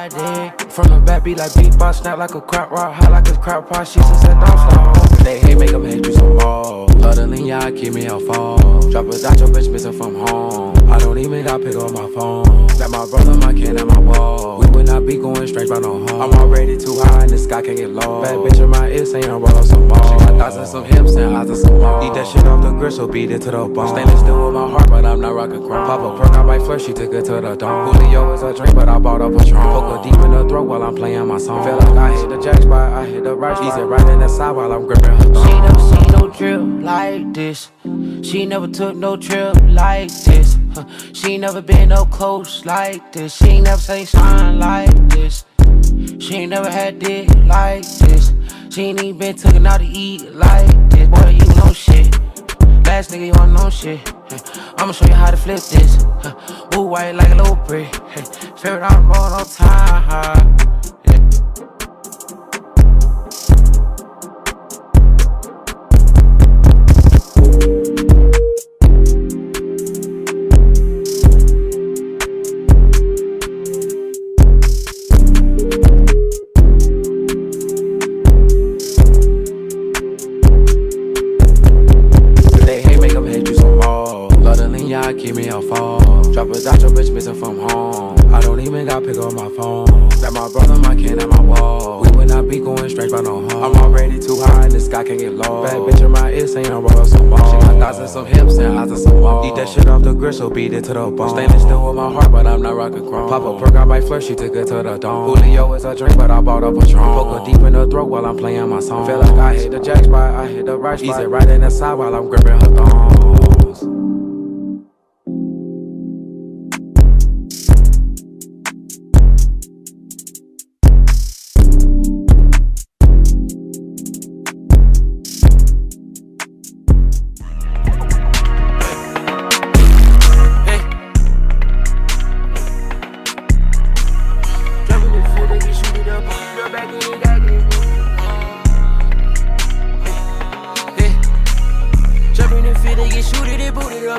did. From the back, be like beatbox, snap like a crap rock, hot like a crap pot. She just said don't stop. They hate, make them hate you some more. Love the lean, yeah, keep me on phone. Drop a dot, your bitch missing from home. I don't even got pick up my phone. That my brother, my kin, and my wall. We would not be going straight by no home. I'm already too high in the sky, can't get low. Bad bitch in my ear saying roll up some more. She got thighs and some hips and eyes and some more. Eat that shit off the gristle, beat it to the bone. Stainless steel with my heart, but I'm not rockin' chrome. Pop a perk, I might flush, she took it to the dome. Julio is a drink, but I bought a Patron. Poke her deep in the throat while I'm playing my song. Feel like I hit the jack spot, I hit the right spot. Easy right in the side while I'm gripping her thumb. She never seen no drip like this. She never took no trip like this. She never been up close like this. She ain't never say something like this. She ain't never had dick like this. She ain't even been taken out to eat like this. Boy, you know shit. Last nigga, you wanna know shit. I'ma show you how to flip this. Ooh, white like a little brick. Favorite I'm on time. Keep me on phone. Drop a dot, your bitch missing from home. I don't even got pick up my phone. That my brother, my kin, and my wall. We would not be going straight by no home. I'm already too high in the sky, can't get low. Bad bitch in my ear saying roll up some more. She got thighs and some hips and eyes and some more. Eat that shit off the gristle, beat it to the bone. Stainless steel with my heart, but I'm not rockin' chrome. Pop a perk, I might flush, she took it to the dome. Julio is a drink, but I bought a Patron. Poke her deep in the throat while I'm playing my song. Feel like I hit the jack spot, I hit the right spot. Easy right in the side while I'm gripping her thumbs.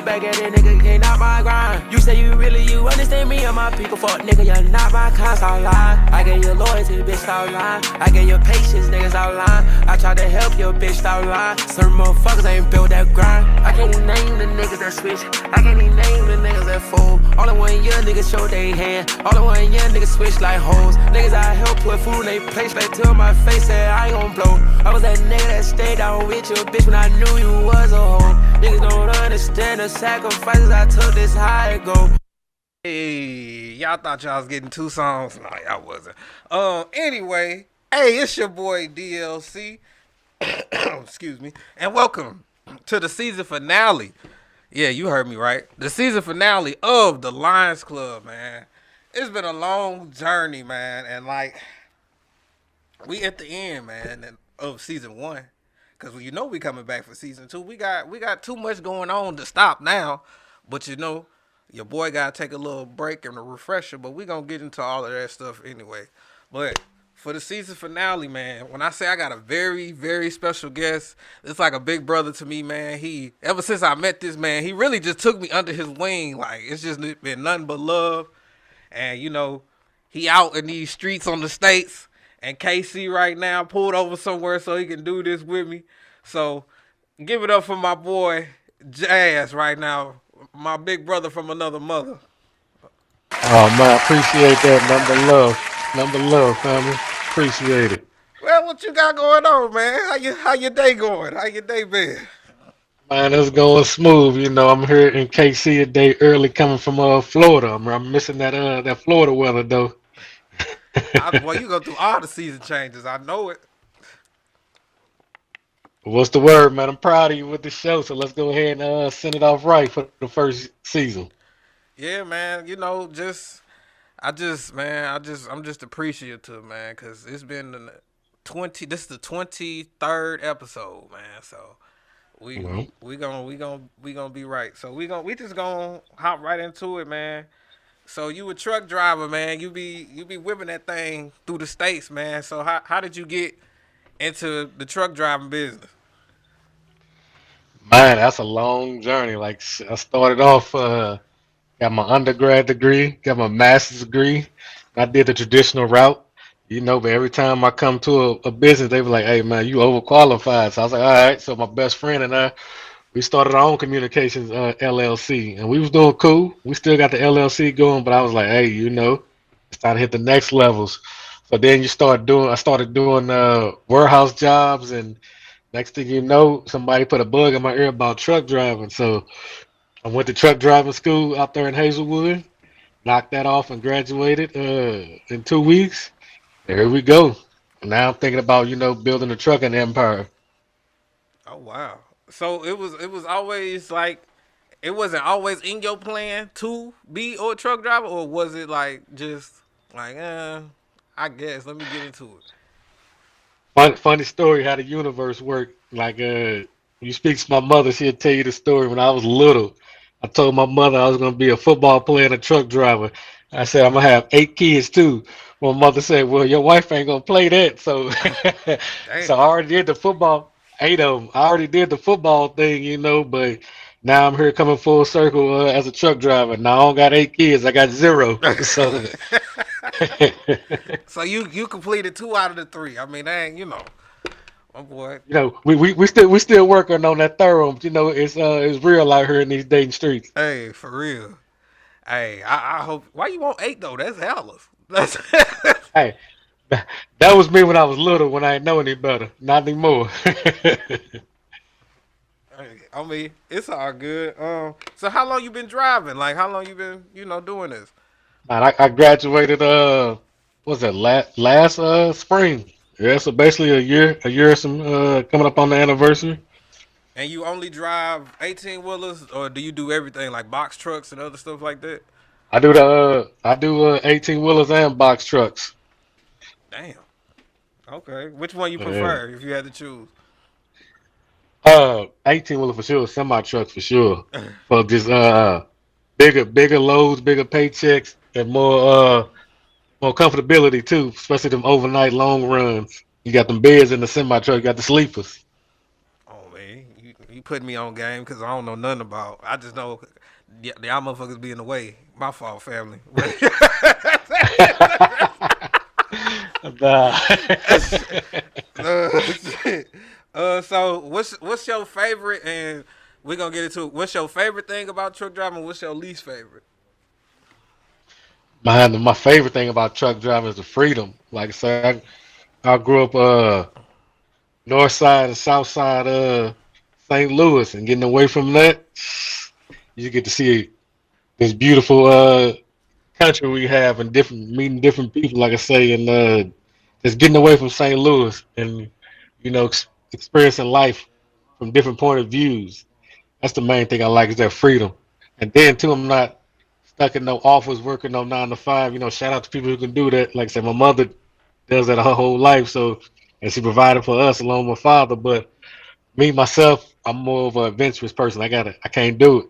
Back at it, nigga, can't not my grind. You say you understand me and my people. Fuck, nigga, you're not my kind, stop lying. I gave you loyalty, bitch, stop lying. I gave you patience, niggas, stop lying. I tried to help you, bitch, stop lying. Some motherfuckers ain't built that grind. I can't even name the niggas that switch. I can't even name the niggas that fold. All the one young niggas show they hand. All the one young niggas switch like hoes. Niggas I help put food in they place. They tell my face said I ain't gon' blow. I was that nigga that stayed down with you, bitch, when I knew you was a hoe. Niggas don't understand the sacrifices I took, this how it go. Hey, y'all thought y'all was getting two songs? No, y'all wasn't. Anyway, hey, it's your boy DLC. Excuse me. And welcome to the season finale. Yeah, you heard me right. The season finale of the Lions Club, man. It's been a long journey, man. And like, we at the end, man, of season 1. Cause you know we coming back for season 2. We got too much going on to stop now. But you know, your boy gotta take a little break and a refresher. But we gonna get into all of that stuff anyway. But for the season finale, man, when I say I got a very, very special guest, it's like a big brother to me, man. He, ever since I met this man, he really just took me under his wing. Like, it's just been nothing but love. And you know, he out in these streets on the States. And KC right now pulled over somewhere so he can do this with me. So give it up for my boy Jazz right now. My big brother from another mother. Oh man, appreciate that. Number love, family. Appreciate it. Well, what you got going on, man? How your day going? How your day been? Man, it's going smooth. You know, I'm here in KC a day early, coming from Florida. I'm missing that Florida weather though. Well, you go through all the season changes. I know it. What's the word, man? I'm proud of you with the show, so let's go ahead and send it off right for the first season. Yeah, man. You know, I'm just appreciative, man, because it's been this is the 23rd episode, man. So we gonna be right. So we just gonna hop right into it, man. So you a truck driver, man. You be whipping that thing through the States, man. So how did you get into the truck driving business? Man, that's a long journey. Like I started off, got my undergrad degree, got my master's degree, I did the traditional route, but every time I come to a business, they were like, "Hey man, you overqualified." So I was like, "All right." So my best friend and I, we started our own Communications LLC, and we was doing cool. We still got the LLC going, but I was like, "Hey, it's time to hit the next levels." So then I started doing warehouse jobs, and next thing you know, somebody put a bug in my ear about truck driving. So I went to truck driving school out there in Hazelwood, knocked that off, and graduated in 2 weeks. There we go. Now I'm thinking about building a trucking empire. Oh wow. So it was always like it wasn't always in your plan to be a truck driver, or was it like just like I guess let me get into it. Funny story how the universe worked. Like you speak to my mother, she'll tell you the story. When I was little, I told my mother I was gonna be a football player and a truck driver. I said I'm gonna have 8 kids too. My mother said, "Well, your wife ain't gonna play that." So, so Damn. I already did the football. 8 of them. I already did the football thing, but now I'm here coming full circle as a truck driver. Now I don't got 8 kids. I got zero. So. So you completed two out of the three. I mean, dang, my boy. We still working on that thorough. It's real out here in these dating streets. Hey, for real. Hey, I hope. Why you want eight though? That's hella. That's. Hey, that was me when I was little, when I didn't know any better. Not anymore. Hey, I mean, it's all good. So how long you been driving? Like, how long you been, doing this? Man, I graduated. What's that? Last spring. Yeah, so basically a year or some coming up on the anniversary. And you only drive 18 wheelers, or do you do everything like box trucks and other stuff like that? I do 18 wheelers and box trucks. Damn. Okay. Which one you Yeah. prefer if you had to choose? 18 wheeler for sure, semi trucks for sure. For just bigger loads, bigger paychecks, and more comfortability too, especially them overnight long runs. You got them beds in the semi truck, you got the sleepers. Oh man, you put me on game because I don't know nothing about. I just know y'all motherfuckers be in the way. My fault, family. Nah. Shit. So what's your favorite? And we're gonna get into it. What's your favorite thing about truck driving? What's your least favorite? My favorite thing about truck driving is the freedom. Like I said, I grew up north side and south side St. Louis, and getting away from that, you get to see this beautiful country we have, and different meeting different people. Like I say, and just getting away from St. Louis, and experiencing life from different point of views. That's the main thing I like, is that freedom. And then too, I'm not stuck in no office working no 9 to 5. Shout out to people who can do that. Like I said, my mother does that her whole life, so, and she provided for us along with my father. But me myself, I'm more of an adventurous person. I can't do it.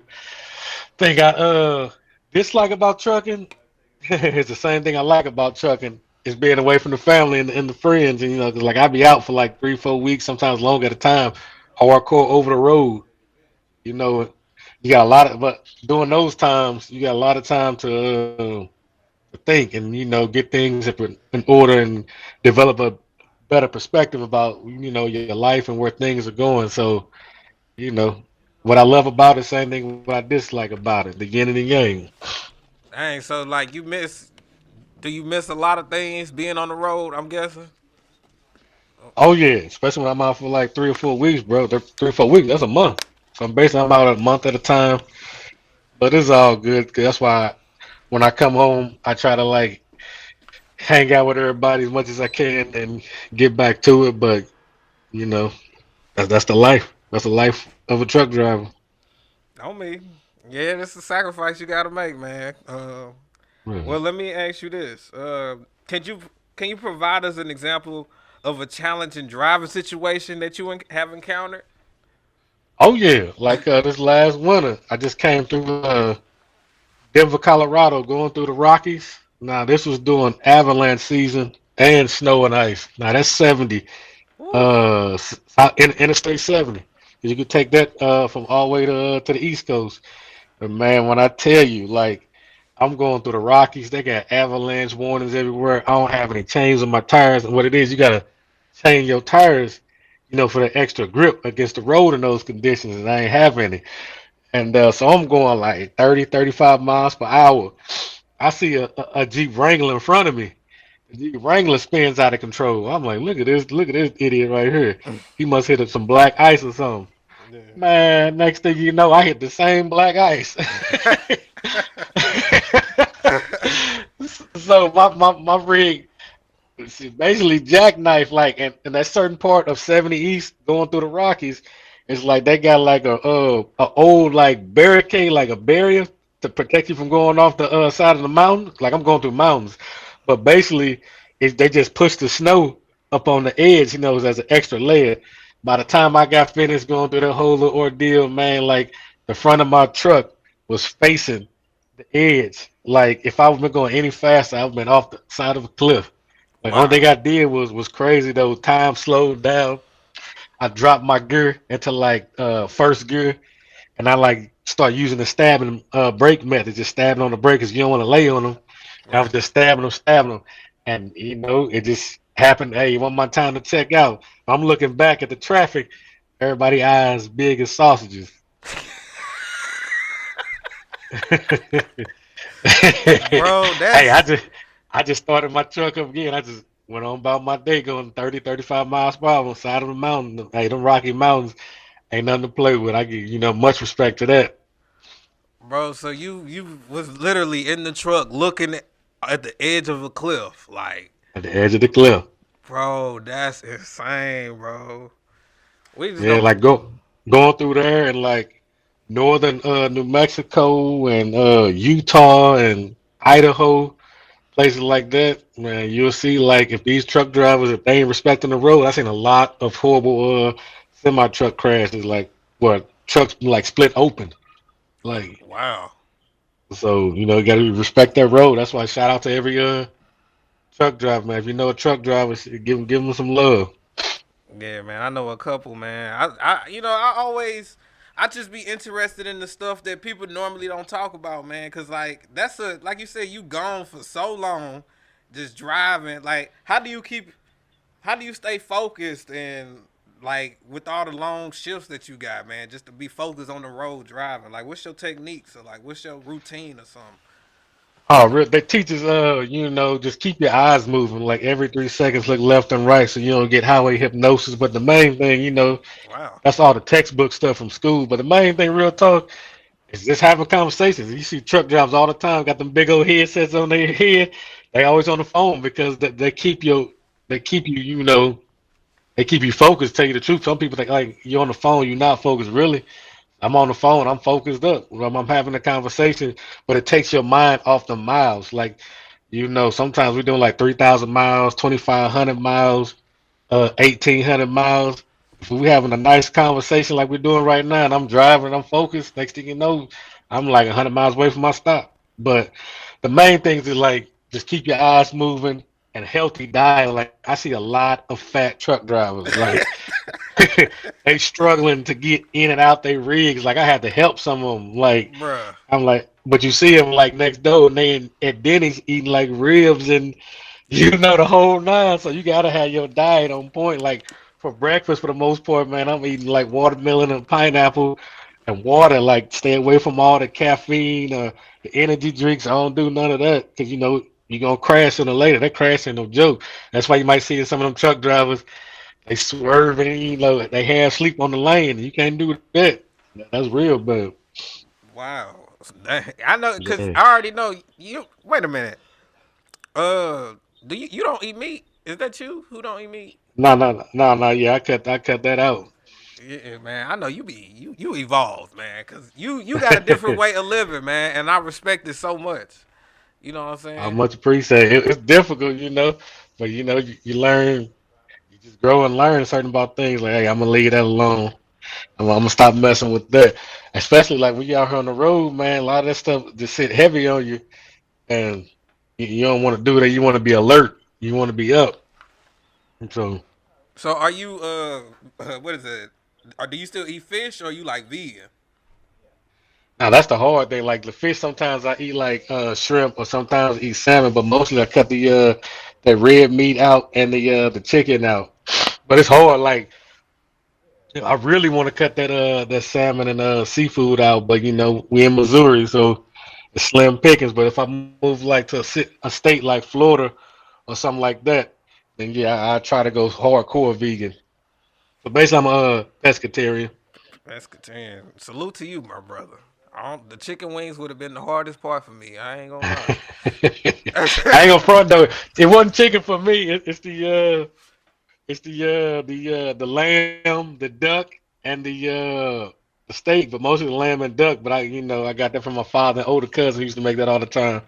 Thing I dislike about trucking is the same thing I like about trucking, is being away from the family and the friends. And 'cause like I be out for like 3, 4 weeks, sometimes longer at a time, hardcore over the road. You know, you got a lot of, but during those times, you got a lot of time to think, and get things in order, and develop a better perspective about your life and where things are going. So you know what I love about it, same thing what I dislike about it, the yin and the yang. Dang. So like you miss. Do you miss a lot of things being on the road? I'm guessing. Oh yeah, especially when I'm out for like 3 or 4 weeks, bro. 3 or 4 weeks, that's a month. So I'm out a month at a time, but it's all good. 'Cause that's why when I come home, I try to like hang out with everybody as much as I can and get back to it. But you know, that's the life. That's the life of a truck driver. On me. Yeah, that's a sacrifice you gotta make, man. Mhm. Well, let me ask you this: can you can you provide us an example of a challenging driving situation that you have encountered? Oh yeah, like this last winter, I just came through Denver, Colorado, going through the Rockies. Now this was during avalanche season and snow and ice. Now that's 70, Woo. Interstate 70. You could take that from all the way to the East Coast. And man, when I tell you, like, I'm going through the Rockies. They got avalanche warnings everywhere. I don't have any chains on my tires. And what it is, you gotta chain your tires, for the extra grip against the road in those conditions. And I ain't have any. And so I'm going like 30, 35 miles per hour. I see a Jeep Wrangler in front of me. The Jeep Wrangler spins out of control. I'm like, look at this idiot right here. He must hit some black ice or something. Man, next thing you know, I hit the same black ice. So my rig see, basically jackknife like in that certain part of 70 East going through the Rockies, it's like they got like a old like barricade, like a barrier to protect you from going off the side of the mountain. Like I'm going through mountains, but basically they just push the snow up on the edge, as an extra layer. By the time I got finished going through the whole little ordeal, man, like the front of my truck was facing the edge. Like if I was going any faster, I would have been off the side of a cliff. Like only Wow. thing I did was crazy though. Time slowed down. I dropped my gear into like first gear, and I like start using the stabbing brake method, just stabbing on the brake because you don't want to lay on them. I was Right. just stabbing them, and it just happened. Hey, you want my time to check out? I'm looking back at the traffic. Everybody eyes big as sausages. Bro, Hey, I that's just I just started my truck up again. I just went on about my day going 30, 35 miles per hour on the side of the mountain. Hey, them Rocky Mountains ain't nothing to play with. I give much respect to that. bro. So you was literally in the truck looking at the edge of a cliff, like, At the edge of the cliff. bro. That's insane, bro. We just Yeah, gonna. like going through there and like northern New Mexico and Utah and Idaho, places like that, man, you'll see like if these truck drivers, if they ain't respecting the road, I've seen a lot of horrible semi truck crashes, like what trucks like split open. Like Wow. so, you gotta respect that road. That's why shout out to every truck driver, man. If you know a truck driver, give them some love. Yeah, man. I know a couple, man. I always, I just be interested in the stuff that people normally don't talk about, man. Cause like like you said, you gone for so long, just driving. Like, how do you stay focused and like with all the long shifts that you got, man, just to be focused on the road driving? Like, what's your techniques or like what's your routine or something? Oh, they teach us, just keep your eyes moving. Like every 3 seconds, look left and right, so you don't get highway hypnosis. But the main thing, Wow. that's all the textbook stuff from school. But the main thing, real talk, is just having conversations. You see truck drivers all the time, got them big old headsets on their head. They always on the phone because they keep you, they keep you focused. Tell you the truth, some people think like you're on the phone, you're not focused. Really, I'm on the phone. I'm focused up. I'm having a conversation, but it takes your mind off the miles. Like, sometimes we're doing like 3,000 miles, 2,500 miles, 1,800 miles. If we're having a nice conversation like we're doing right now, and I'm driving, I'm focused. Next thing you know, I'm like 100 miles away from my stop. But the main things is like just keep your eyes moving and healthy diet. Like I see a lot of fat truck drivers. Like they struggling to get in and out their rigs. Like I had to help some of them. Like Bruh. I'm like, but you see them like next door, and they at Denny's eating like ribs and the whole nine. So you gotta have your diet on point. Like for breakfast, for the most part, man, I'm eating like watermelon and pineapple and water. Like stay away from all the caffeine or the energy drinks. I don't do none of that because you're gonna crash sooner or later. That crash ain't no joke. That's why you might see some of them truck drivers they swerving, they have sleep on the lane. You can't do that. That's real bad. Wow. I know, cause Yeah. I already know you. Wait a minute. Do you don't eat meat? Is that you who don't eat meat? No, no, no, no. Yeah, I cut that out. Yeah, man. I know you evolved, man, cause you got a different way of living, man, and I respect it so much. You know what I'm I saying? much appreciate it. It's difficult, but you learn, you just grow and learn certain about things. Like, hey, I'm gonna leave that alone. I'm gonna stop messing with that. Especially like when you're out here on the road, man. A lot of that stuff just sit heavy on you, and you don't want to do that. You want to be alert. You want to be up. And so So are you what is it? Or do you still eat fish or you like vegan? Now that's the hard thing. Like the fish, sometimes I eat like shrimp, or sometimes I eat salmon, but mostly I cut the red meat out and the chicken out. But it's hard. Like I really want to cut that salmon and seafood out, but we in Missouri, so it's slim pickings. But if I move like to a state like Florida or something like that, then yeah, I try to go hardcore vegan. So basically, I'm a pescatarian. Pescatarian. Salute to you, my brother. The chicken wings would have been the hardest part for me. I ain't gonna lie. I ain't gonna front though. It wasn't chicken for me. It's the lamb, the duck, and the steak, but mostly the lamb and duck. But I got that from my father and older cousin who used to make that all the time.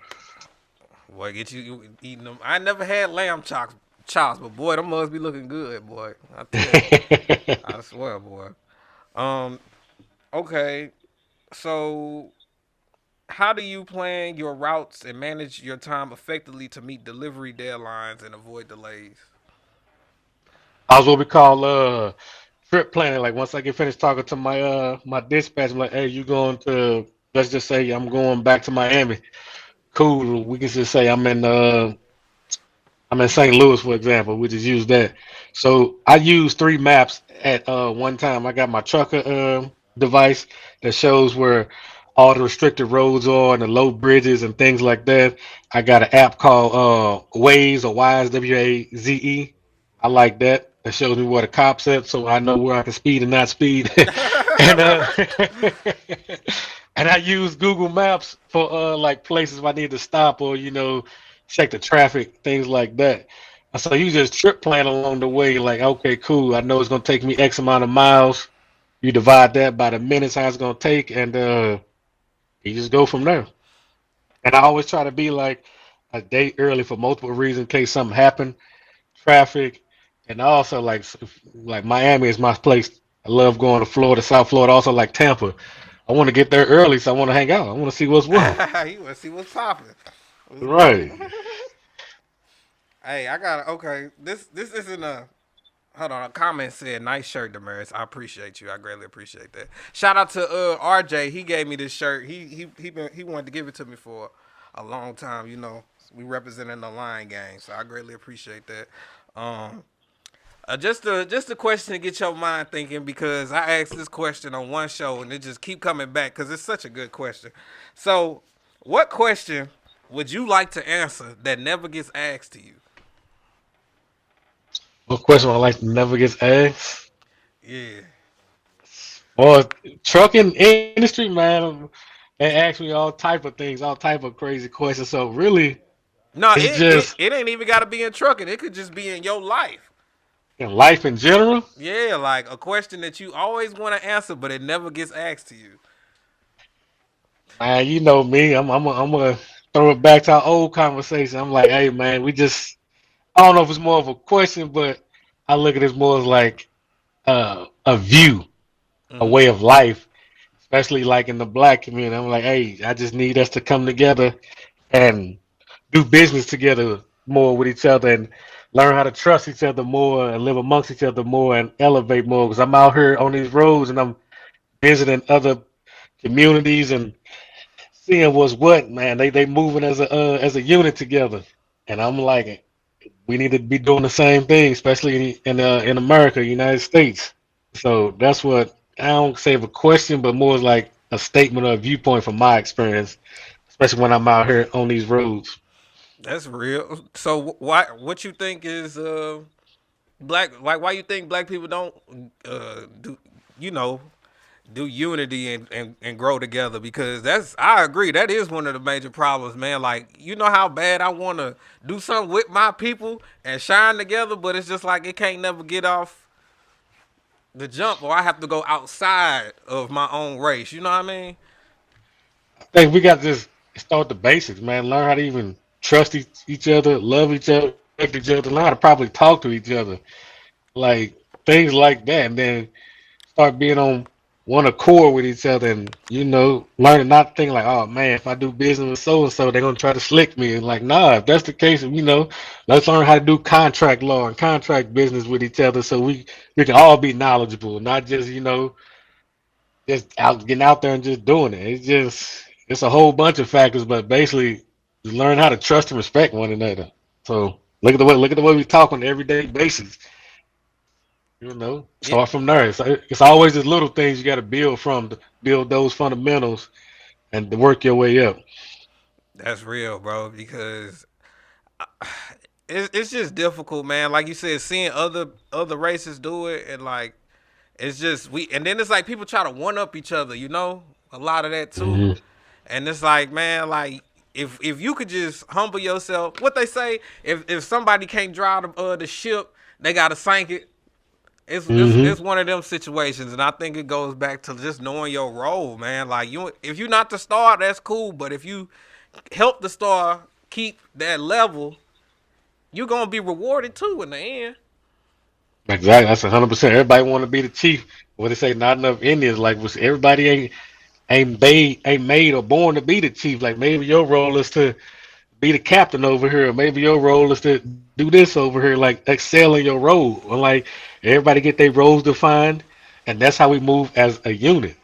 Boy, get you eating them. I never had lamb chops, but boy, them must be looking good, boy. I tell you, I swear, boy. Um, okay, so how do you plan your routes and manage your time effectively to meet delivery deadlines and avoid delays? I was what we call trip planning. Like once I get finished talking to my dispatch, I'm like, hey, you going to? Let's just say I'm going back to Miami. Cool. We can just say I'm in St. Louis, for example. We just use that. So I use three maps at one time. I got my trucker device that shows where all the restricted roads are and the low bridges and things like that. I got an app called Waze, or Wise, Waze. I like that. That shows me where the cops at, so I know where I can speed and not speed. and and I use Google Maps for like places I need to stop, or check the traffic, things like that. So you just trip plan along the way, like, okay, cool. I know it's gonna take me X amount of miles. You divide that by the minutes how it's gonna take, and you just go from there. And I always try to be like a day early for multiple reasons in case something happen, traffic, and also like Miami is my place. I love going to Florida, South Florida, also like Tampa. I want to get there early, so I want to hang out. I want to see what's what. You want to see what's popping? Right. Hey, I got okay. This isn't a hold on. A comment said, "Nice shirt, Damaris. I appreciate you. I greatly appreciate that." Shout out to RJ. He gave me this shirt. He wanted to give it to me for a long time. We representing the line gang, so I greatly appreciate that. Um, just a question to get your mind thinking, because I asked this question on one show and it just keep coming back because it's such a good question. So, what question would you like to answer that never gets asked to you? One question I like never gets asked. Yeah. Or trucking industry, man, they ask me all type of things, all type of crazy questions. So really, No, it's just it ain't even got to be in trucking. It could just be in your life. in life in general. Yeah, like a question that you always want to answer, but it never gets asked to you. Man, you know me. I'm gonna throw it back to our old conversation. I'm like, hey, man, I don't know if it's more of a question, but I look at it more as like a view, a Hmm. way of life, especially like in the black community. I'm like, hey, I just need us to come together and do business together more with each other, and learn how to trust each other more and live amongst each other more and elevate more. Because I'm out here on these roads and I'm visiting other communities and seeing what's what, man. They moving as a unit together, and I'm like, we need to be doing the same thing, especially in America, United States. So that's what I don't say of a question, but more like a statement or a viewpoint from my experience, especially when I'm out here on these roads. That's real. So why? What you think is black? Like why you think black people don't do you know do unity and grow together? Because I agree, that is one of the major problems, man. Like how bad I want to do something with my people and shine together, but it's just like it can't never get off the jump, or I have to go outside of my own race. You know what I mean? I think we got to just start the basics, man. Learn how to even trust each other, love each other, respect each other, learn how to probably talk to each other, like things like that, and then start being on one accord with each other, and learning not to think like, oh man, if I do business with so and so, they're gonna try to slick me. And like, nah, if that's the case, let's learn how to do contract law and contract business with each other, so we can all be knowledgeable, not just just out getting out there and just doing it. It's a whole bunch of factors, but basically you learn how to trust and respect one another. So look at the way we talk on an everyday basis. You know, Yeah, start from there. It's always the little things you got to build from to build those fundamentals and to work your way up. that's real, bro. Because it's just difficult, man. Like you said, seeing other races do it, and like it's just and then it's like people try to one up each other. You know, a lot of that too. Hmm. And it's like, man, like if you could just humble yourself, what they say, if somebody can't drive the ship, they gotta sink it. Hmm. It's one of them situations, and I think it goes back to just knowing your role, man. Like if you're not the star, that's cool, but if you help the star keep that level, you're gonna be rewarded too in the end. Exactly. That's 100%. Everybody want to be the chief. What they say, not enough Indians. Like, everybody ain't made or born to be the chief. Like, maybe your role is to be the captain over here. Or maybe your role is to do this over here. Like, excel in your role. Or like, everybody get their roles defined, and that's how we move as a unit.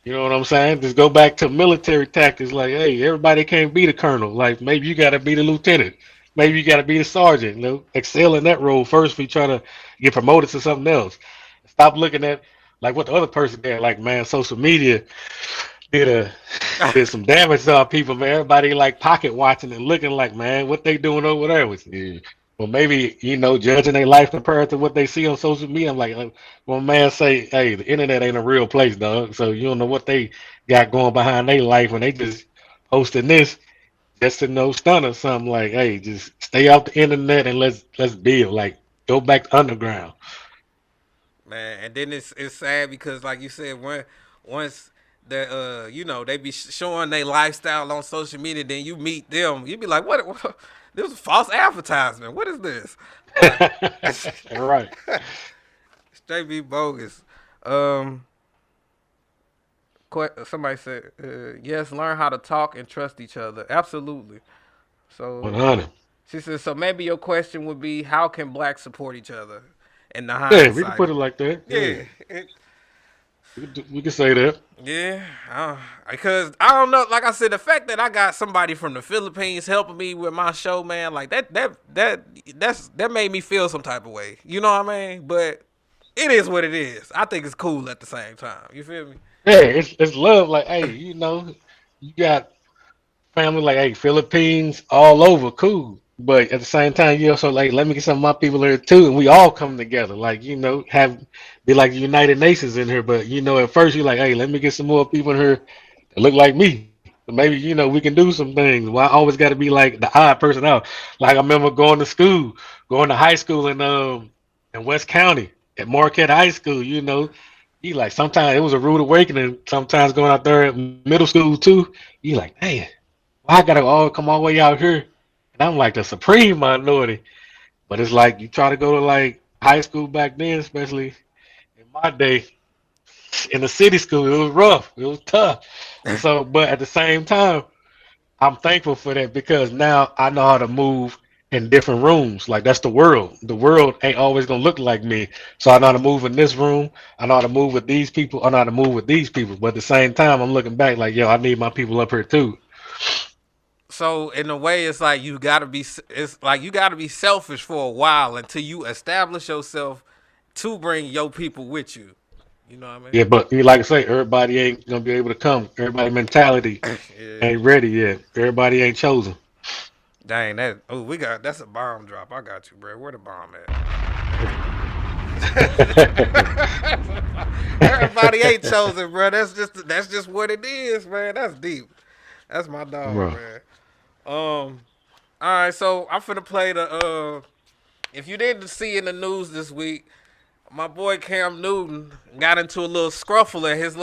You know what I'm saying? Just go back to military tactics. Like, hey, everybody can't be the colonel. Like, maybe you got to be the lieutenant. Maybe you got to be the sergeant. You know, excel in that role first before you try to get promoted to something else. Stop looking at like what the other person did. Like, man, social media did a did some damage to our people, man. Everybody like pocket watching and looking like, man, what they doing over there with you. Well, maybe judging their life compared to what they see on social media. I'm like, well, man, say, hey, the internet ain't a real place, dog. So you don't know what they got going behind their life when they just posting this just to know stun or something. Like, hey, just stay off the internet and let's build. Like, go back to underground. Man, and then it's sad because like you said, once the they be showing their lifestyle on social media, then you meet them, you be like, what this is false advertisement. What is this? Like Right. straight be bogus. Um Somebody said, yes, learn how to talk and trust each other. Absolutely. So 100. she says, so maybe your question would be, how can blacks support each other in the Yeah, we can hindsight? put it like that. Yeah, Yeah, we can say that. yeah, because I don't know. Like I said, the fact that I got somebody from the Philippines helping me with my show, man, like that made me feel some type of way. You know what I mean? But it is what it is. I think it's cool at the same time. You feel me? Yeah, it's love. Like, hey, you got family like, hey, Philippines all over, cool. But at the same time, you also like, let me get some of my people here too, and we all come together. Like, have be like the United Nations in here. But at first you're like, hey, let me get some more people in here that look like me. So maybe we can do some things. Why I always got to be like the odd person out? Like I remember going to high school in West County at Marquette High School. He like sometimes it was a rude awakening. Sometimes going out there at middle school too. You like, man, why I gotta all come all the way out here? And I'm like the supreme minority. But it's like you try to go to like high school back then, especially in my day, in the city school, it was rough. It was tough. So, but at the same time, I'm thankful for that because now I know how to move in different rooms. Like that's the world. The world ain't always gonna look like me. So I know how to move in this room. I know how to move with these people. I know how to move with these people. But at the same time, I'm looking back like, yo, I need my people up here too. So in a way, it's like you gotta be selfish for a while until you establish yourself to bring your people with you. You know what Yeah, but like I say, everybody ain't gonna be able to come. Everybody mentality I mean? Yeah. ain't ready yet. Everybody ain't chosen. Dang that. Oh, that's a bomb drop. I got you, bro. Where the bomb at? Everybody ain't chosen, bro. That's just what it is, man. That's deep. That's my dog, Bro. man. All right, so I'm finna play the. If you didn't see in the news this week, my boy Cam Newton got into a little scruffle at his.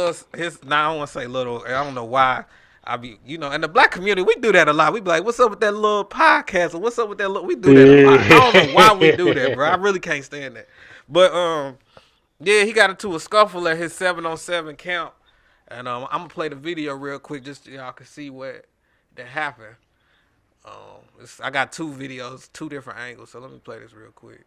Now I don't want to say little. I don't know why. I be in the black community we do that a lot. We be like, what's up with that little podcast? Or what's up with that little? We do that a lot. I don't know why we do that, bro. I really can't stand that. But yeah, he got into a scuffle at his 7-on-7 count, and I'm gonna play the video real quick just so y'all can see what that happened. I got two videos, two different angles, so let me play this real quick.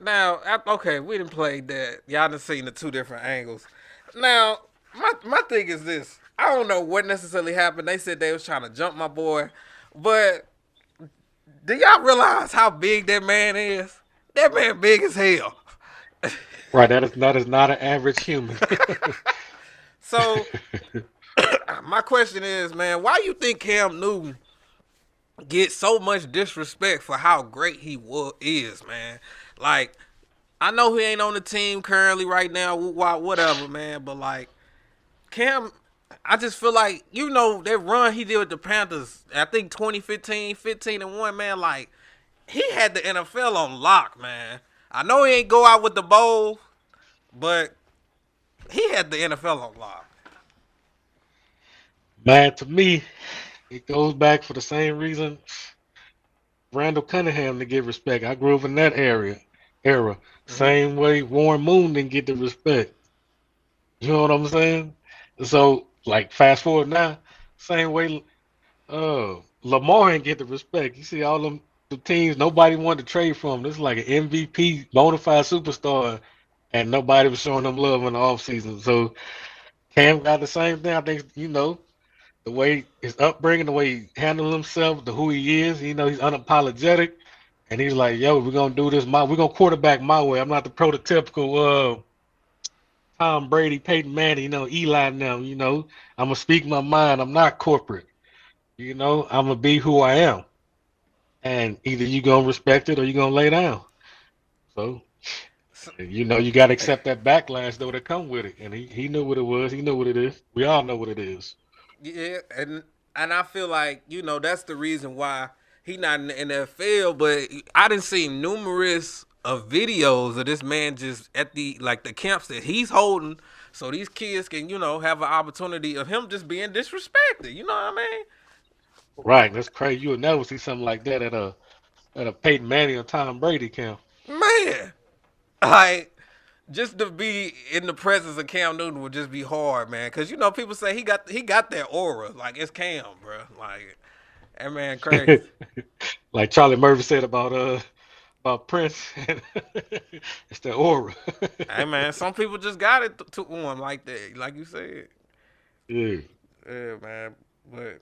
Now, okay, we done played that. Y'all done seen the two different angles. Now, my thing is this. I don't know what necessarily happened. They said they was trying to jump my boy, but do y'all realize how big that man is? That man big as hell. Right, that is not an average human. So, my question is, man, why you think Cam Newton gets so much disrespect for how great he is, man? Like, I know he ain't on the team currently right now, whatever, man. But like, Cam, I just feel like, you know, that run he did with the Panthers, I think 2015, 15-1, man. Like, he had the NFL on lock, man. I know he ain't go out with the bowl, but he had the NFL on lock. Man, to me, it goes back for the same reason Randall Cunningham to get respect. I grew up in that era. Same way Warren Moon didn't get the respect. You know what I'm saying? So, like, fast forward now, same way Lamar ain't get the respect. You see all them the teams nobody wanted to trade from. This is like an MVP, bona fide superstar, and nobody was showing them love in the offseason. So Cam got the same thing. I think, you know, the way his upbringing, the way he handled himself, the who he is, you know, he's unapologetic. And he's like, yo, we're gonna do this we're gonna quarterback my way. I'm not the prototypical Tom Brady, Peyton Manning, you know, Eli now, you know. I'm gonna speak my mind. I'm not corporate. You know, I'm gonna be who I am. And either you gonna respect it or you gonna lay down. So, you know, you gotta accept that backlash though that come with it. And he knew what it was, he knew what it is. We all know what it is. Yeah, and I feel like, you know, that's the reason why he not in the NFL. But I done seen numerous of videos of this man just at the camps that he's holding, so these kids can, you know, have an opportunity of him just being disrespected. You know what I mean? Right, that's crazy. You would never see something like that at a Peyton Manning or Tom Brady camp. Man, like, just to be in the presence of Cam Newton would just be hard, man. Cause you know people say he got that aura, like it's Cam, bro. Like that man crazy. Like Charlie Murphy said about Prince, it's the aura. Hey man, some people just got it to him like that, like you said. Yeah. Yeah, man. But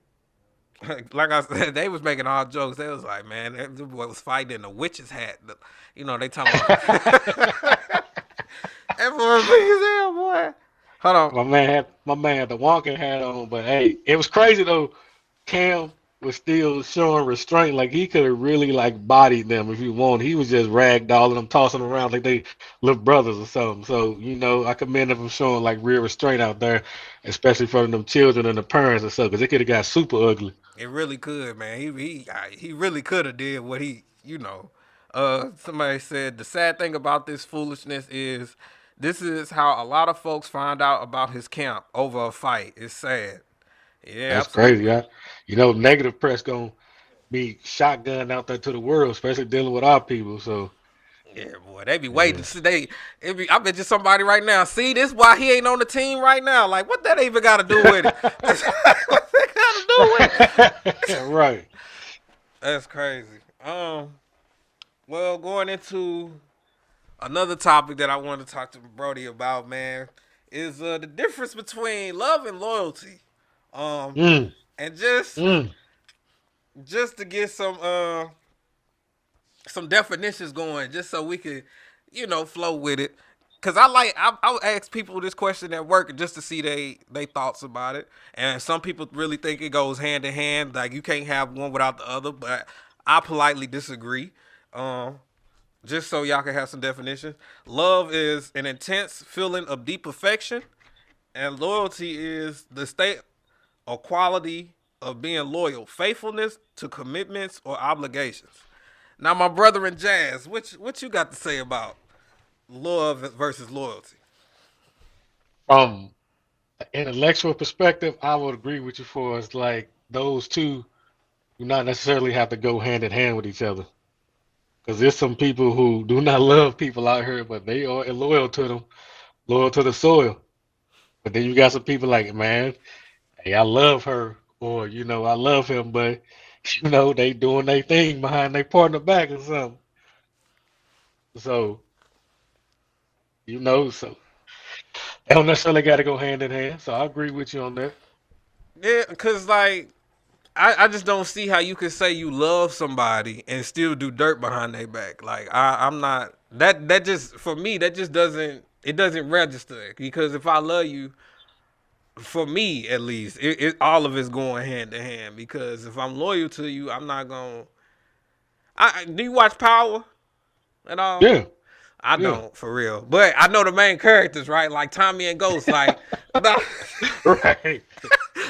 like I said, they was making all jokes. They was like, man, that boy was fighting in a witch's hat. You know, they talking about. Everyone big as hell, boy. Hold on. My man had the Wonka hat on, but hey, it was crazy though. Cam was still showing restraint. Like he could have really like bodied them if he wanted. He was just ragdolling them, tossing them around like they little brothers or something. So, you know, I commend him for showing like real restraint out there, especially for them children and the parents and stuff, because it could have got super ugly. It really could, man. He really could have did what he, you know. Somebody said the sad thing about this foolishness is this is how a lot of folks find out about his camp over a fight. It's sad. Yeah, That's absolutely. crazy. You know, negative press gonna be shotgun out there to the world, especially dealing with our people. So Yeah, boy, they be waiting. yeah. See, I bet you somebody right now. See, this why he ain't on the team right now. Like, what that even got to do with it? What that got to do with it? Right. That's crazy. Well, going into another topic that I want to talk to Brody about, man, is the difference between love and loyalty. Mm, And just mm. just to get some definitions going, just so we could, you know, flow with it. Cause I would ask people this question at work just to see they thoughts about it, and some people really think it goes hand in hand, like you can't have one without the other. But I politely disagree. just so y'all can have some definitions. Love is an intense feeling of deep affection, and loyalty is the state or quality of being loyal, faithfulness to commitments or obligations. Now, my brother in jazz, what you got to say about love versus loyalty? From an intellectual perspective, I would agree with you for it's like those two do not necessarily have to go hand in hand with each other. Because there's some people who do not love people out here, but they are loyal to them, loyal to the soil. But then you got some people like, man, hey, I love her, or I love him, but they doing their thing behind their partner back or something. So, so they don't necessarily got to go hand in hand. So I agree with you on that. Yeah, cause like I just don't see how you could say you love somebody and still do dirt behind their back. Like I'm not that just for me that just doesn't register because if I love you, for me at least, it all of it's going hand to hand because if I'm loyal to you, I'm not gonna. Do you watch Power at all? Yeah, I yeah, don't for real, but I know the main characters, right? Like Tommy and Ghost. Like, right.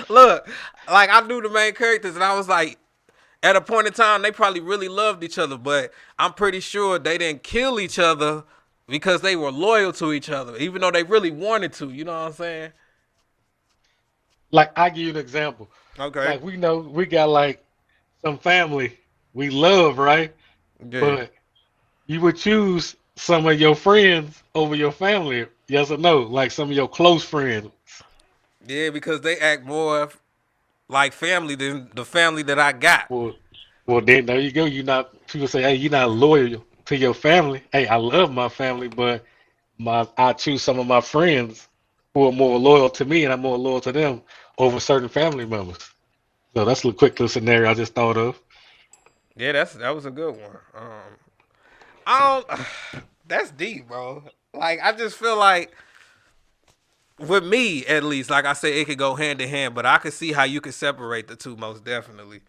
look, like I knew the main characters, and I was like, at a point in time, they probably really loved each other, but I'm pretty sure they didn't kill each other because they were loyal to each other, even though they really wanted to. You know what I'm saying? Like I give you an example. Okay. Like we know we got like some family we love, right? Yeah. But you would choose some of your friends over your family, yes or no? Like some of your close friends. Yeah, because they act more like family than the family that I got. Well, well, then there you go. You're not. People say, "Hey, you're not loyal to your family." Hey, I love my family, but I choose some of my friends who are more loyal to me, and I'm more loyal to them over certain family members. So that's a quick little scenario I just thought of. Yeah, that was a good one. I don't. That's deep, bro. Like I just feel like with me at least, like I said, it could go hand in hand, but I could see how you could separate the two most definitely.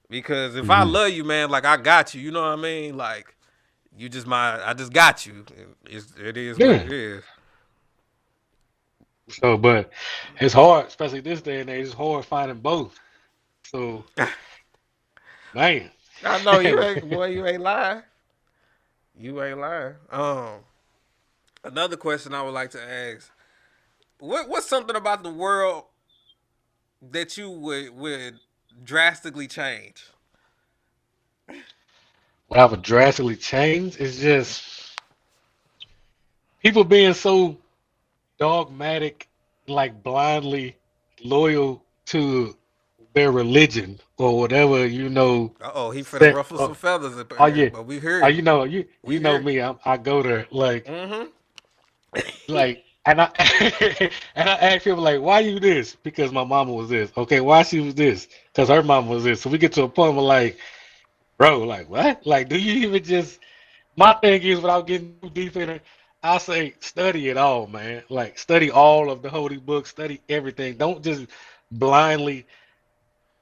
Because if I Hmm. love you, man, like I got you. You know what I mean? Like you just I just got you. It is what Yeah. it is. So, but it's hard, especially this day and age. It's hard finding both. So, man. I know you ain't boy. You ain't lying. You ain't lying. Another question I would like to ask: what's something about the world that you would drastically change? What I would drastically change is just people being so dogmatic, like blindly loyal to their religion or whatever, Uh oh, he finna set. ruffle some feathers up Oh here, yeah, but we hear you. you We know hear. me. I go there Mm-hmm. and I and I ask people like, why you this? Because my mama was this. Okay, why she was this? Because her mama was this. So we get to a point where like, bro, like what? Like, do you even just? My thing is, without getting too deep in it, I say study it all, man. Like study all of the holy books, study everything. Don't just blindly,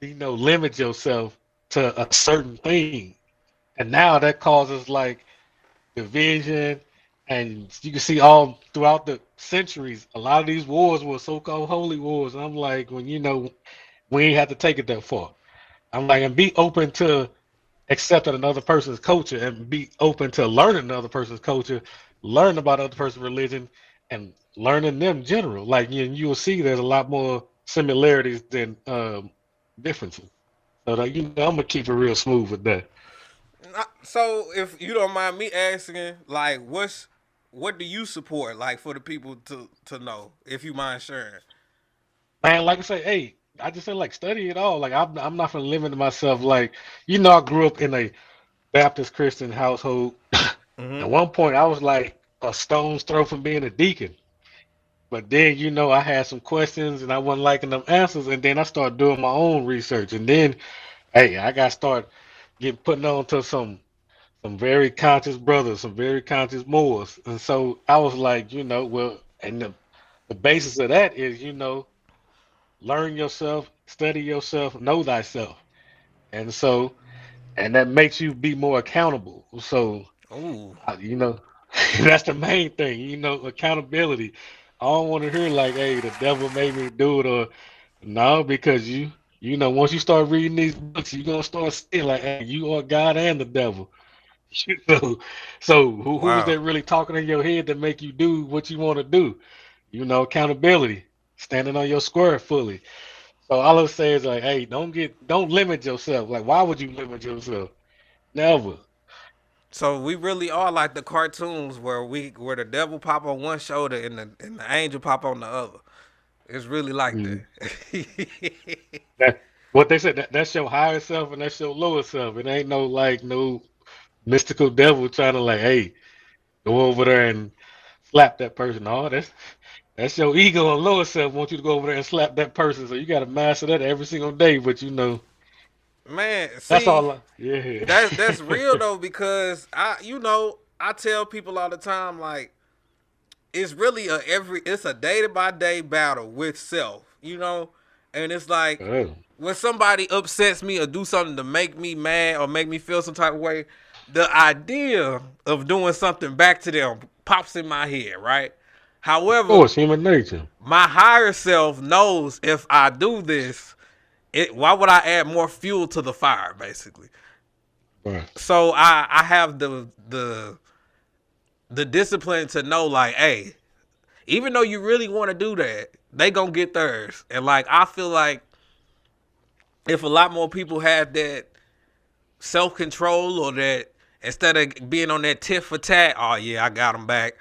limit yourself to a certain thing. And now that causes like division, and you can see all throughout the centuries, a lot of these wars were so-called holy wars. And I'm like, when we ain't have to take it that far. I'm like, and be open to accepting another person's culture and be open to learning another person's culture, learn about other person's religion, and learning them in general. Like you'll see there's a lot more similarities than differences. So that, I'm gonna keep it real smooth with that. So, if you don't mind me asking, like, what do you support, like, for the people to know, if you mind sharing? Man, like I say, hey, I just say like study it all. Like I'm not gonna limit myself. Like I grew up in a Baptist Christian household. At Mm-hmm. one point, I was like a stone's throw from being a deacon. But then, I had some questions and I wasn't liking them answers. And then I started doing my own research. And then, hey, I got start getting putting on to some very conscious brothers, some very conscious Moors. And so I was like, well, and the basis of that is, learn yourself, study yourself, know thyself. And so, and that makes you be more accountable. So Ooh, You know, that's the main thing. You know, accountability. I don't want to hear like, "Hey, the devil made me do it," or no, because you know, once you start reading these books, you're gonna start seeing like, "Hey, you are God and the devil." So, so who was wow. that really talking in your head to make you do what you want to do? You know, accountability, standing on your square fully. So all I'm saying is like, hey, don't limit yourself. Like, why would you limit yourself? Never. So we really are like the cartoons where the devil pop on one shoulder and the angel pop on the other. It's really like Mm. that. That what they said that's your higher self and that's your lower self. It ain't no like no mystical devil trying to like, hey, go over there and slap that person. No, that's your ego and lower self want you to go over there and slap that person. So you got to master that every single day. But you know, Man, that's see, all. Yeah. that's real though because I tell people all the time like it's really it's a day by day battle with self, and it's like Oh, when somebody upsets me or do something to make me mad or make me feel some type of way, the idea of doing something back to them pops in my head, right? of However, course, human nature. my higher self knows if I do this, why would I add more fuel to the fire, basically? Right. So I have the discipline to know like, hey, even though you really want to do that, they gonna get theirs. And like I feel like if a lot more people had that self control or that instead of being on that tit for tat, oh yeah, I got them back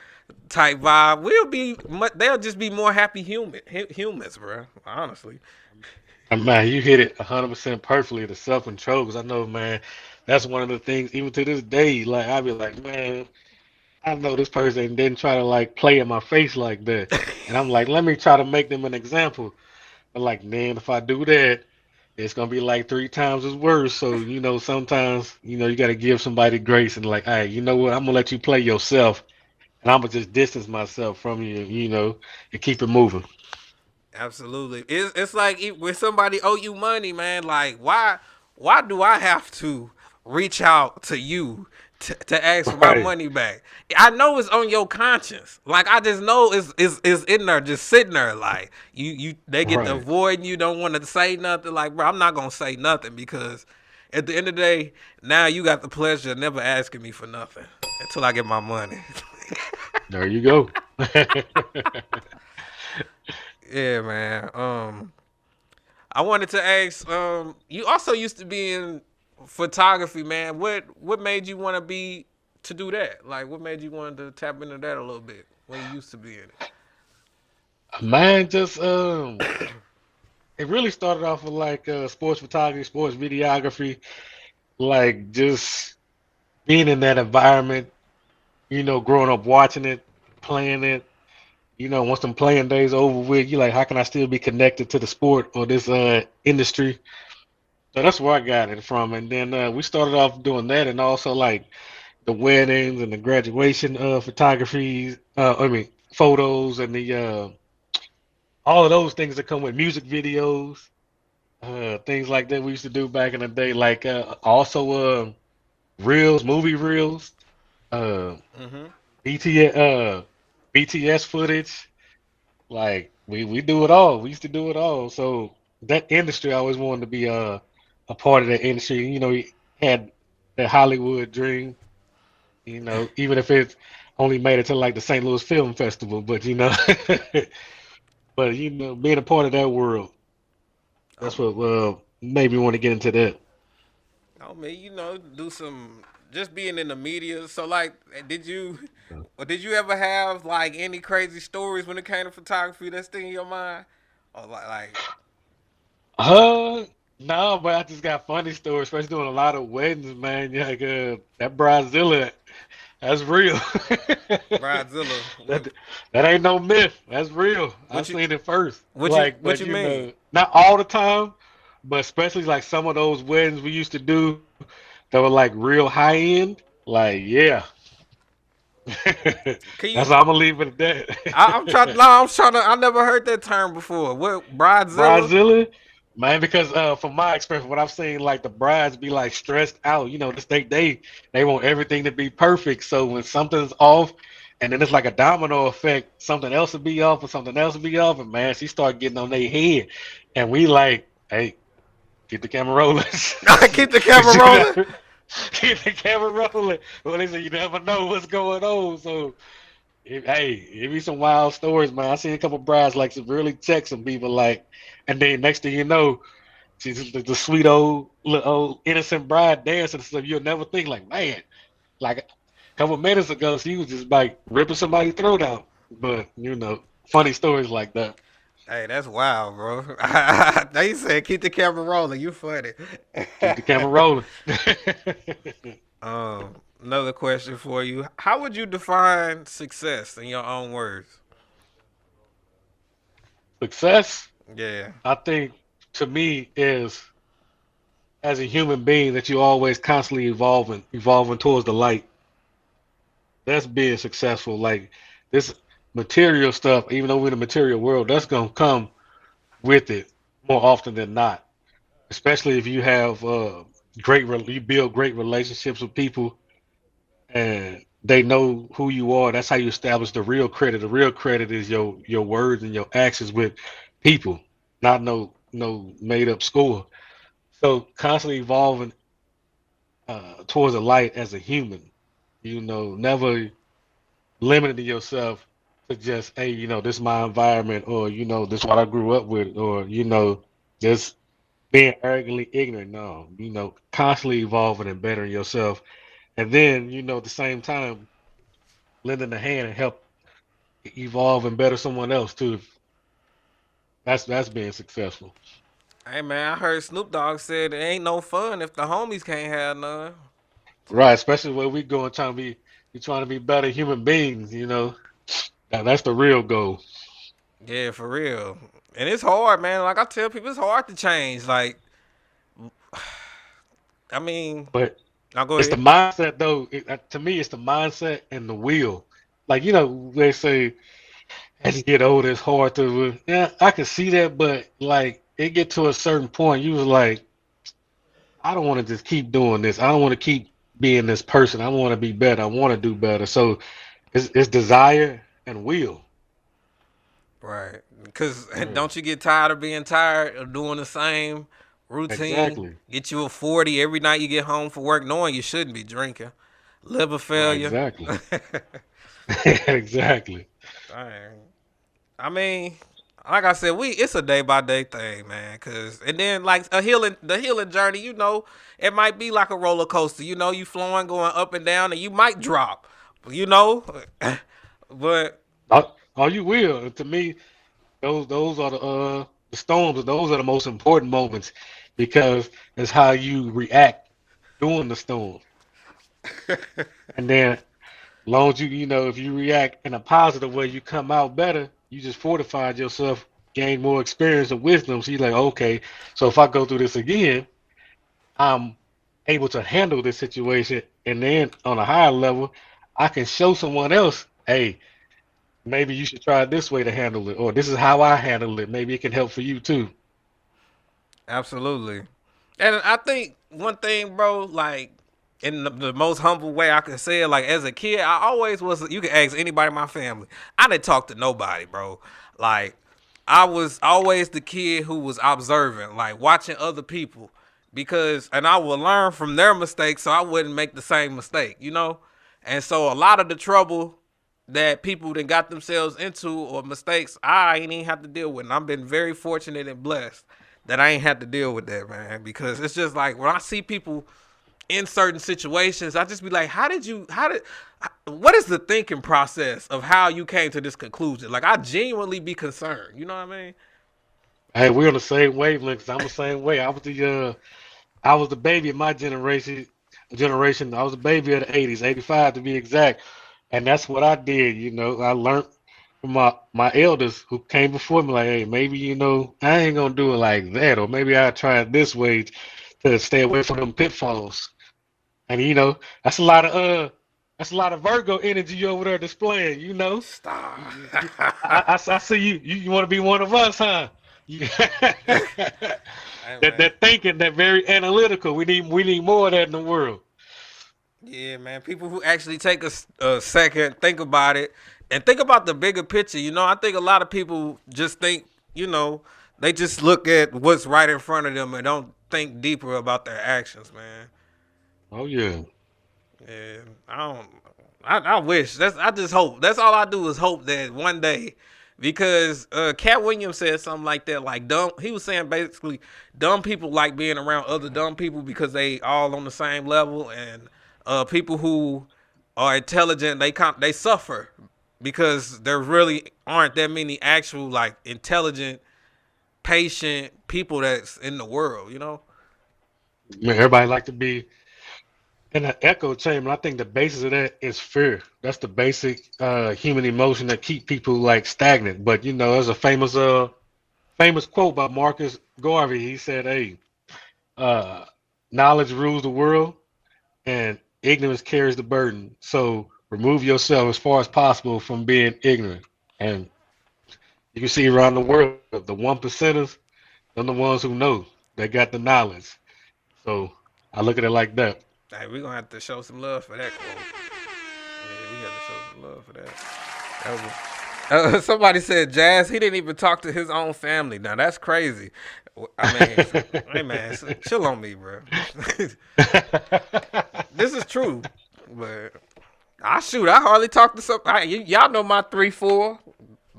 type vibe, they'll just be more happy humans, bro. Honestly. Man, you hit it 100% perfectly. The self control, because I know, man, that's one of the things. Even to this day, like I be like, man, I know this person didn't try to like play in my face like that, and I'm like, let me try to make them an example. But like, man, if I do that, it's gonna be like three times as worse. So you know, sometimes you got to give somebody grace and like, hey, you know what? I'm gonna let you play yourself, and I'm gonna just distance myself from you, and keep it moving. Absolutely. It's like when somebody owe you money, man. Like why do I have to reach out to you to ask for my Right, money back? I know it's on your conscience. Like I just know it's in there, just sitting there. Like they get to right. avoid you, don't want to say nothing. Like bro, I'm not gonna say nothing because at the end of the day, now you got the pleasure of never asking me for nothing until I get my money. There you go. Yeah, man. I wanted to ask. You also used to be in photography, man. What made you want to do that? Like, what made you want to tap into that a little bit when you used to be in it? Mine just it really started off with like sports photography, sports videography, like just being in that environment, growing up watching it, playing it, once them playing days over with, you like, how can I still be connected to the sport or this industry? So that's where I got it from. And then we started off doing that and also like the weddings and the graduation photography, I mean photos and the all of those things that come with music videos, things like that we used to do back in the day, like also reels, movie reels, uh, Mm-hmm. BTS footage. Like we do it all. We used to do it all. So that industry, I always wanted to be a part of that industry. He had that Hollywood dream. Even if it only made it to like the St. Louis Film Festival, but but being a part of that world, that's Oh, what made me want to get into that. oh man, do some just being in the media. So like, did you ever have like any crazy stories when it came to photography that stick in your mind, or like Uh, no, but I just got funny stories, especially doing a lot of weddings, man. Yeah, like that Brazilla, that's real. Bridezilla? That that ain't no myth. That's real. I What you seen it first. what But you mean? not all the time, but especially like some of those weddings we used to do that were like real high end. Like, yeah, Can that's you? how I'm gonna leave it at that. I'm trying. No, I'm trying to. I never heard that term before. What Bridezilla? Brazilla, Man, because from my experience, what I've seen, like the brides be like stressed out. You know, this they want everything to be perfect. So when something's off, and then it's like a domino effect, something else will be off, or something else will be off, and man, she start getting on their head, and we like, hey, keep the camera rolling. Keep the camera You rolling. know, keep the camera rolling. Well, they say you never know what's going on. So, hey, it be some wild stories, man. I seen a couple brides like severely text some people like, and then next thing you know. She's the sweet old little old innocent bride dancing and stuff. You'll never think like, man, like a couple minutes ago she was just like ripping somebody's throat out. But funny stories like that. Hey, that's wild, bro. They said keep the camera rolling. You funny. Keep the camera rolling. Another question for you: how would you define success in your own words? Success, Yeah. I think, to me is as a human being that you're always constantly evolving towards the light. That's being successful. Like this material stuff, even though we're in the material world, that's gonna come with it more often than not. Especially if you have you build great relationships with people and they know who you are. That's how you establish the real credit. The real credit is your words and your actions with people, not no made up score. So constantly evolving towards a light as a human. Never limiting yourself to just, hey, this is my environment, or this is what I grew up with, or just being arrogantly ignorant. No, constantly evolving and bettering yourself, and then at the same time lending a hand and help evolve and better someone else too. That's being successful. Hey man, I heard Snoop Dogg said it ain't no fun if the homies can't have none. Right, especially where we going trying to be we trying to be better human beings. That's the real goal. Yeah, for real. And it's hard, man. Like I tell people, it's hard to change. Like, I mean, But now go it's the ahead. mindset though. To me, it's the mindset and the will. Like they say as you get older, it's hard to. Yeah, I can see that, but like it get to a certain point, you was like, I don't want to just keep doing this. I don't want to keep being this person. I want to be better. I want to do better. So it's desire and will. Right. Because Yeah, don't you get tired of being tired of doing the same routine? exactly. Get you a 40 every night you get home from work knowing you shouldn't be drinking. Liver Right, failure. exactly. Exactly. Dang. I mean, like I said, it's a day by day thing, man. Cause and then like the healing journey, it might be like a roller coaster. You flowing, going up and down, and you might drop. You know, but Oh, you will. To me, those are the storms. Those are the most important moments because it's how you react during the storm. And then, long as if you react in a positive way, you come out better. You just fortified yourself, gain more experience and wisdom. So you're like, okay, so if I go through this again, I'm able to handle this situation. And then on a higher level, I can show someone else, hey, maybe you should try this way to handle it, or this is how I handle it. Maybe it can help for you too. absolutely. And I think one thing, bro, like in the most humble way I could say it, like as a kid, I always was. You can ask anybody in my family. I didn't talk to nobody, bro. Like I was always the kid who was observant, like watching other people, and I would learn from their mistakes, so I wouldn't make the same mistake. And so a lot of the trouble that people then got themselves into or mistakes I ain't even have to deal with. And I've been very fortunate and blessed that I ain't had to deal with that, man. Because it's just like when I see people in certain situations, I just be like, what is the thinking process of how you came to this conclusion? Like I genuinely be concerned. You know what I mean? Hey, we're on the same wavelengths. I'm the same way. I was the baby of my generation. Generation. I was the baby of the '80s, '85 to be exact. And that's what I did. I learned from my elders who came before me. Like, hey, maybe I ain't gonna do it like that, or maybe I'll try it this way to stay away from them pitfalls. And that's a lot of Virgo energy you over there displaying. Stop. I see you. You want to be one of us, huh? Yeah. Hey, that man. that thinking, that very analytical. We need more of that in the world. Yeah, man. People who actually take a second, think about it, and think about the bigger picture. You know, I think a lot of people just think, you know, they just look at what's right in front of them and don't think deeper about their actions, man. Oh yeah. Yeah, I don't. I wish. I just hope. That's all I do is hope that one day, because Cat Williams said something like that. Like dumb. He was saying basically, dumb people like being around other dumb people because they all on the same level, and people who are intelligent they suffer because there really aren't that many actual like intelligent, patient people that's in the world. You know. Man, everybody like to be in an echo chamber. I think the basis of that is fear. That's the basic human emotion that keep people like stagnant. But there's a famous quote by Marcus Garvey. He said, "Hey, uh, knowledge rules the world, and ignorance carries the burden. So remove yourself as far as possible from being ignorant." And you can see around the world, the 1%ers, they're the ones who know. They got the knowledge. So I look at it like that. Hey, we're gonna have to show some love for that quote. Yeah, we got to show some love for that. Somebody said Jazz. He didn't even talk to his own family. Now that's crazy. I mean, hey man, chill on me, bro. This is true, but I shoot. I hardly talk to some. Y'all know my 3, 4,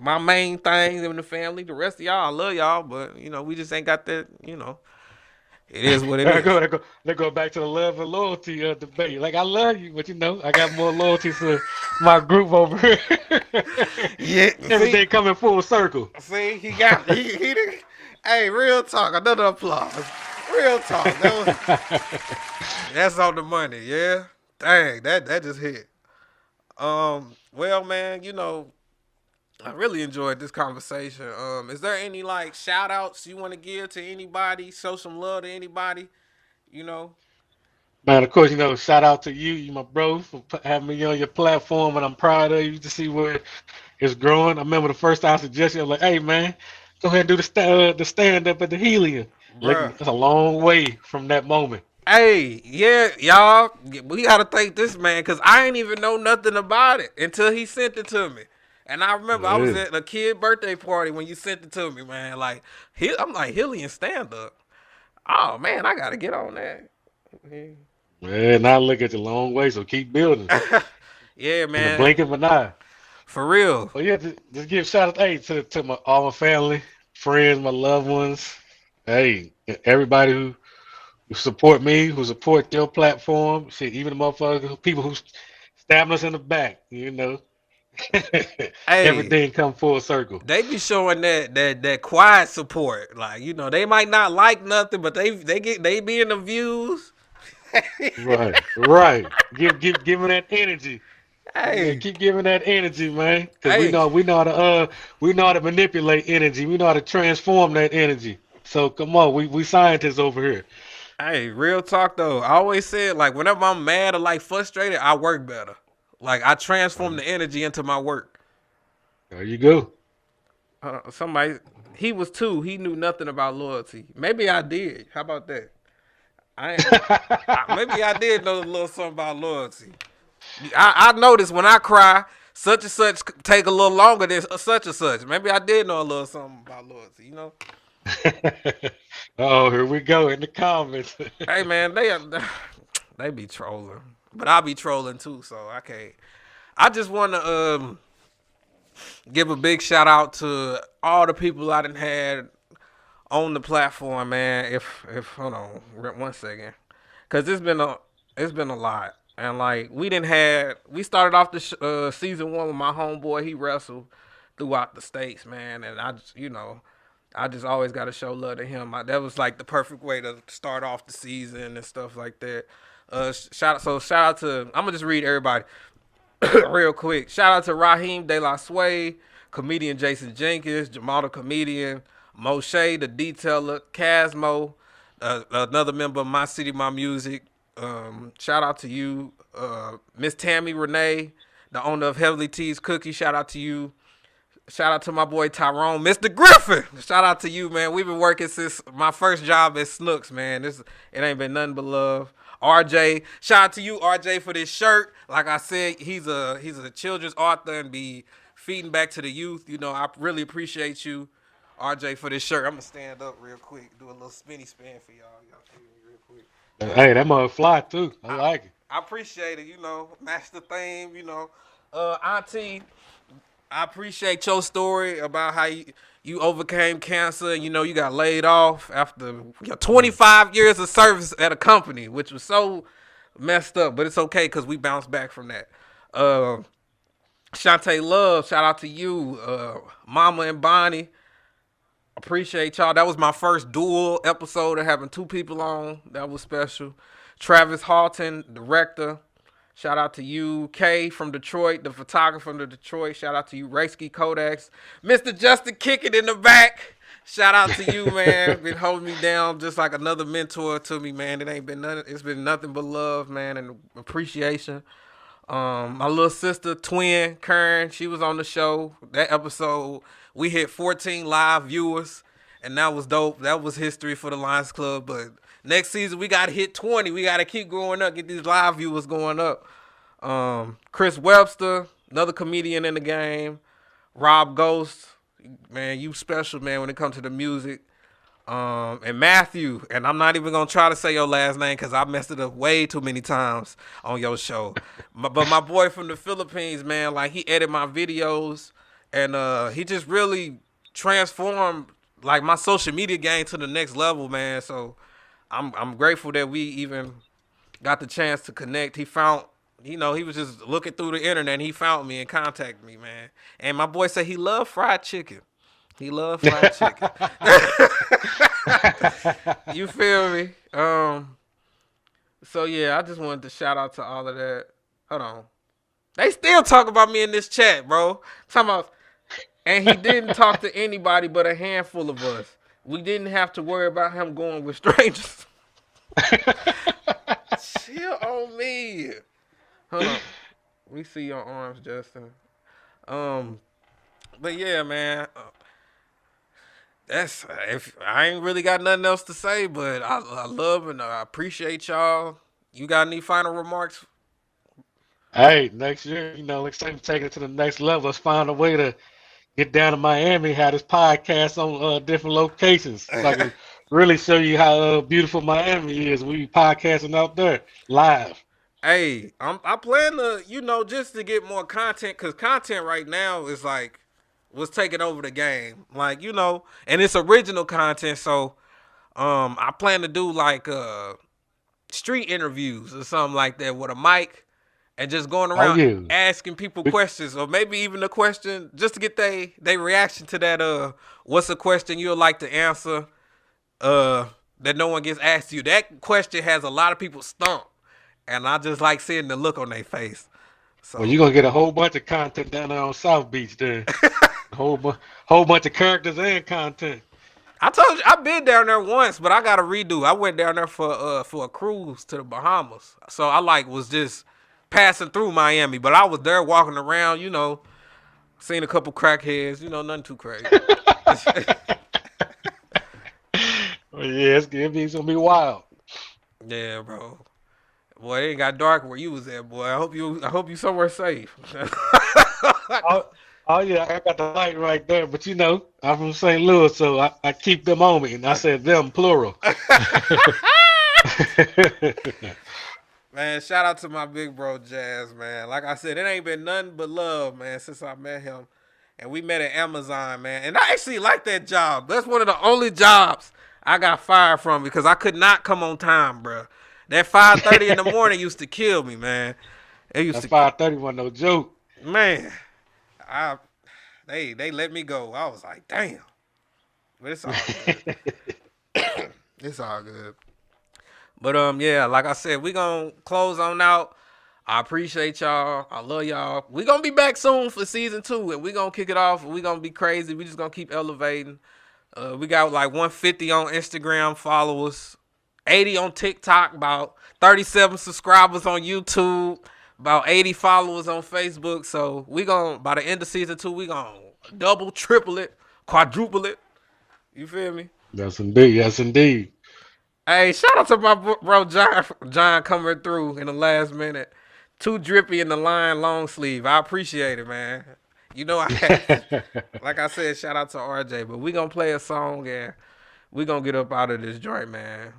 my main things in the family. The rest of y'all, I love y'all, but we just ain't got that. It is what it Let is. go, let go, let go back to the love and loyalty debate. Like I love you, but I got more loyalty to my group over here. Yeah, see, Everything coming full circle. he got he did. Hey, real talk. Another applause. Real talk. That's on the money. Yeah. Dang, that just hit. Well, man, I really enjoyed this conversation. Is there any like shout outs you want to give to anybody? Show some love to anybody? You know? Man, of course, shout out to you, my bro, for having me on your platform, and I'm proud of you to see where it's growing. I remember the first time I suggested, I was like, "Hey, man, go ahead and do the stand up at the Helium." Like, Bruh. that's a long way from that moment. Hey, yeah, y'all, we gotta thank this man because I ain't even know nothing about it until he sent it to me. And I remember I was Yeah, at a kid birthday party when you sent it to me, man. Like, I'm like, Hillian stand up. Oh man, I gotta get on that. man. Now look at you, long way. So keep building Yeah, in the man, blink of an eye. for real. But yeah, just give shout out, hey, to all my family, friends, my loved ones. Hey, everybody who support me, who support your platform. Shit, even the motherfuckers, people who stabbing us in the back. Hey, Everything come full circle. they be showing that quiet support. Like, they might not like nothing, but they be in the views. Right, right. Give me that energy. Yeah, Hey, keep giving that energy, man. Because we hey, know we know how to manipulate energy. We know how to transform that energy. So come on, we scientists over here. hey, real talk though. I always said like whenever I'm mad or like frustrated, I work better. Like I transform the energy into my work. There you go. Somebody, he was 2. He knew nothing about loyalty. Maybe I did. How about that? Maybe I did know a little something about loyalty. I noticed when I cry, such and such take a little longer than such and such. Maybe I did know a little something about loyalty. Oh, here we go in the comments. Hey man, they be trolling, but I be trolling too, so I can't. I just want to give a big shout out to all the people I done had on the platform, man. If hold on 1 second, cause it's been a lot, and like we started off the season 1 with my homeboy. He wrestled throughout the states, man, and I just always got to show love to him. That was like the perfect way to start off the season and stuff like that. Shout out to I'm gonna just read everybody real quick. Shout out to Raheem De La Sway, comedian Jason Jenkins, Jamal the comedian, Moshe the detailer, Casmo, another member of My City, My Music. Shout out to you, Miss Tammy Renee, the owner of Heavenly Teas Cookie. Shout out to you. Shout out to my boy Tyrone, Mr. Griffin. Shout out to you, man. We've been working since my first job at Snooks, man. It ain't been nothing but love. RJ, shout out to you, RJ, for this shirt. Like I said, he's a children's author and be feeding back to the youth. You know, I really appreciate you, RJ, for this shirt. I'm gonna stand up real quick, do a little spinny spin for y'all. Y'all see me real quick. Hey, that mother fly too. I like it. I appreciate it. You know, match the theme. You know, Auntie. I appreciate your story about how you overcame cancer and, you know, you got laid off after 25 years of service at a company, which was so messed up, but it's okay because we bounced back from that. Shantae Love, shout out to you. Mama and Bonnie, appreciate y'all. That was my first dual episode of having two people on. That was special. Travis Halton, director. Shout out to you, Kay from Detroit, the photographer from Detroit. Shout out to you, Raysky Kodaks. Mr. Justin Kicking in the back. Shout out to you, man. Been holding me down just like another mentor to me, man. It ain't been nothing. It's been nothing but love, man, and appreciation. My little sister, twin, Karen, she was on the show. That episode, we hit 14 live viewers, and that was dope. That was history for the Lions Club, but next season, we got to hit 20. We got to keep going up, get these live viewers going up. Chris Webster, another comedian in the game. Rob Ghost, man, you special, man, when it comes to the music. And Matthew, and I'm not even going to try to say your last name because I messed it up way too many times on your show. But my boy from the Philippines, man, like he edited my videos, and he just really transformed like my social media game to the next level, man. So I'm grateful that we even got the chance to connect. He found, you know, he was just looking through the internet and he found me and contacted me, man. And my boy said he loved fried chicken. He loved fried chicken. You feel me? So yeah, I just wanted to shout out to all of that. Hold on. They still talk about me in this chat, bro. Talking about, and he didn't talk to anybody but a handful of us. We didn't have to worry about him going with strangers. Chill on me. Hold on. We see your arms, Justin. But yeah, man. That's if I ain't really got nothing else to say, but I love and I appreciate y'all. You got any final remarks? Hey, next year, you know, let's take it to the next level. Let's find a way to get down to Miami, have this podcast on different locations, so I can really show you how beautiful Miami is. We podcasting out there live. Hey, I plan to, you know, just to get more content, because content right now is like what's taking over the game, like, you know, and it's original content. So I plan to do like street interviews or something like that with a mic. And just going around asking people questions, or maybe even a question just to get they reaction to that. What's a question you'd like to answer? That no one gets asked you. That question has a lot of people stumped, and I just like seeing the look on their face. So, well, you're gonna get a whole bunch of content down there on South Beach, then. a whole bunch of characters and content. I told you I've been down there once, but I got to redo. I went down there for a cruise to the Bahamas, so I was just passing through Miami, but I was there walking around, you know, seen a couple crackheads, you know, nothing too crazy. Well, yeah, it's gonna be wild. Yeah, bro. Boy, it ain't got dark where you was at, boy. I hope you somewhere safe. Oh yeah, I got the light right there, but you know, I'm from St. Louis, so I keep them on me, and I said them plural. Man, shout out to my big bro Jazz, man. Like I said, it ain't been nothing but love, man, since I met him. And we met at Amazon, man. And I actually like that job. That's one of the only jobs I got fired from because I could not come on time, bro. That 5:30 in the morning used to kill me, man. It used that 5:30 wasn't no joke. Man, they let me go. I was like, damn. But it's all good. It's all good. But yeah, like I said, we gonna close on out. I appreciate y'all. I love y'all. We gonna be back soon for season 2, and we gonna kick it off. We gonna be crazy. We just gonna keep elevating. We got like 150 on Instagram followers, 80 on TikTok, about 37 subscribers on YouTube, about 80 followers on Facebook. So we gonna by the end of season 2, we gonna double, triple it, quadruple it. You feel me? Yes, indeed. Yes, indeed. Hey, shout out to my bro John coming through in the last minute. Too drippy in the line long sleeve. I appreciate it, man. You know I had to. Like I said, shout out to RJ. But we gonna play a song and we gonna get up out of this joint, man.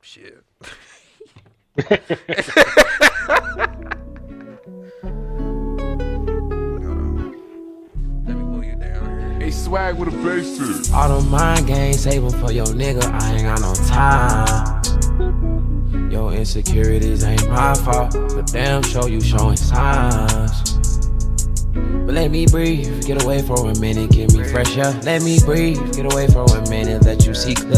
Shit. Let me move you down here. A swag with a bass tip. All the mind games, save 'em for your nigga, I ain't got no time. Your insecurities ain't my fault, but damn sure you showing signs. But let me breathe, get away for a minute, give me fresh air. Let me breathe, get away for a minute, let you see clear.